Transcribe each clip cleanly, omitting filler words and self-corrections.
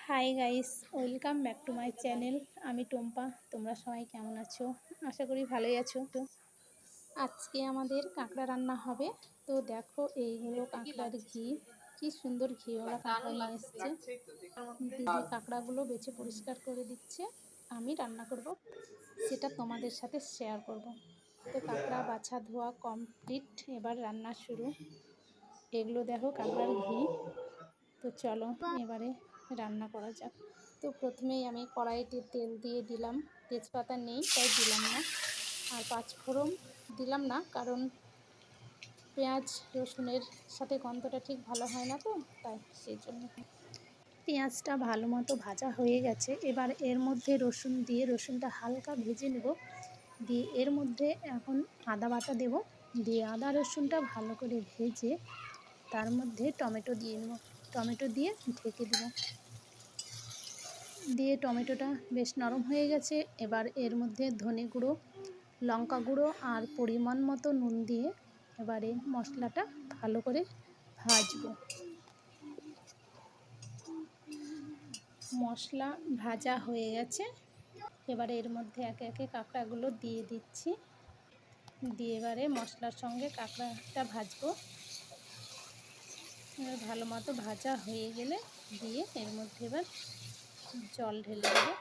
Hi guys, welcome back to my channel. আমি টম্পা। তোমরা সবাই কেমন আছো? আশা করি ভালোই আছো। তো আজকে আমাদের কাঁকড়া রান্না হবে। তো দেখো, এই হলো কাঁকড়ার ঘি। কি সুন্দর ঘিওয়ালা কাঁকড়া নিয়ে এসছে। দিদি কাঁকড়াগুলো বেছে পরিষ্কার করে দিচ্ছে। আমি রান্না করব, সেটা তোমাদের সাথে শেয়ার করব। তো কাঁকড়া বাছা ধোয়া কমপ্লিট, এবার রান্না শুরু। এগুলো দেখো কাঁকড়ার ঘি। তো চলো এবারে রান্না করা যাক। তো প্রথমেই আমি কড়াইতে তেল দিয়ে দিলাম। তেজপাতা নেই তাই দিলাম না, আর পাঁচফোড়ন দিলাম না, কারণ পেঁয়াজ রসুনের সাথে গন্ধটা ঠিক ভালো হয় না, তো তাই সেই জন্য। পেঁয়াজটা ভালো মতো ভাজা হয়ে গেছে। এবার এর মধ্যে রসুন দিয়ে রসুনটা হালকা ভেজে নেব। দিয়ে এর মধ্যে এখন আদা বাটা দেব। দিয়ে আদা রসুনটা ভালো করে ভেজে তার মধ্যে টমেটো দিয়ে নেব। টমেটো দিয়ে ঢেকে দেব। দিয়ে টমেটোটা বেশ নরম হয়ে গেছে। এবার এর মধ্যে ধনে গুঁড়ো, লঙ্কা গুঁড়ো আর পরিমাণ মতো নুন দিয়ে এবারে মশলাটা ভালো করে ভাজবো। মশলা ভাজা হয়ে গেছে। এবারে এর মধ্যে একে একে কাঁকড়াগুলো দিয়ে দিচ্ছি। দিয়ে এবারে মশলার সঙ্গে কাঁকড়াটা ভাজবো। এবার ভালো মতো ভাজা হয়ে গেলে দিয়ে এর মধ্যে এবার জল ঢেলে দেবো।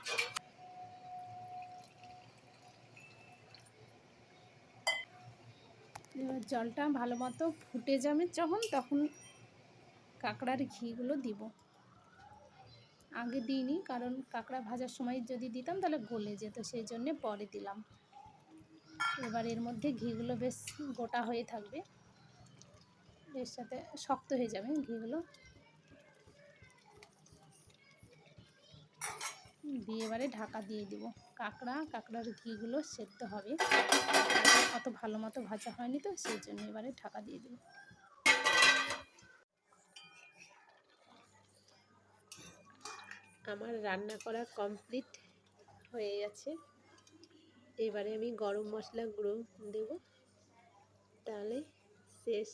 এবার জলটা ভালো মতো ফুটে যাবে যখন, তখন কাঁকড়ার ঘিগুলো দিব। আগে দিইনি, কারণ কাঁকড়া ভাজার সময় যদি দিতাম তাহলে গলে যেত, সেই জন্যে পরে দিলাম। এবার এর মধ্যে ঘিগুলো বেশ গোটা হয়ে থাকবে, এর সাথে শক্ত হয়ে যাবে ঘিগুলো। দিয়ে এবারে ঢাকা দিয়ে দিব। কাঁকড়ার ঘিগুলো সেদ্ধ হবে, অত ভালো মতো ভাজা হয়নি তো সেই জন্য এবারে ঢাকা দিয়ে দিব। আমার রান্না করা কমপ্লিট হয়ে গেছে। এবারে আমি গরম মশলা গুঁড়ো দেব, তাহলে শেষ।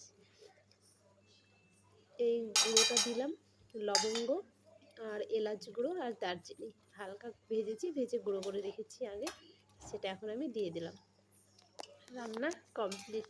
এই গুঁড়োটা দিলাম, লবঙ্গ আর এলাচ গুঁড়ো আর দারচিনি হালকা ভেজেছি, ভেজে গুঁড়ো করে রেখেছি আগে, সেটা এখন আমি দিয়ে দিলাম। রান্না কমপ্লিট।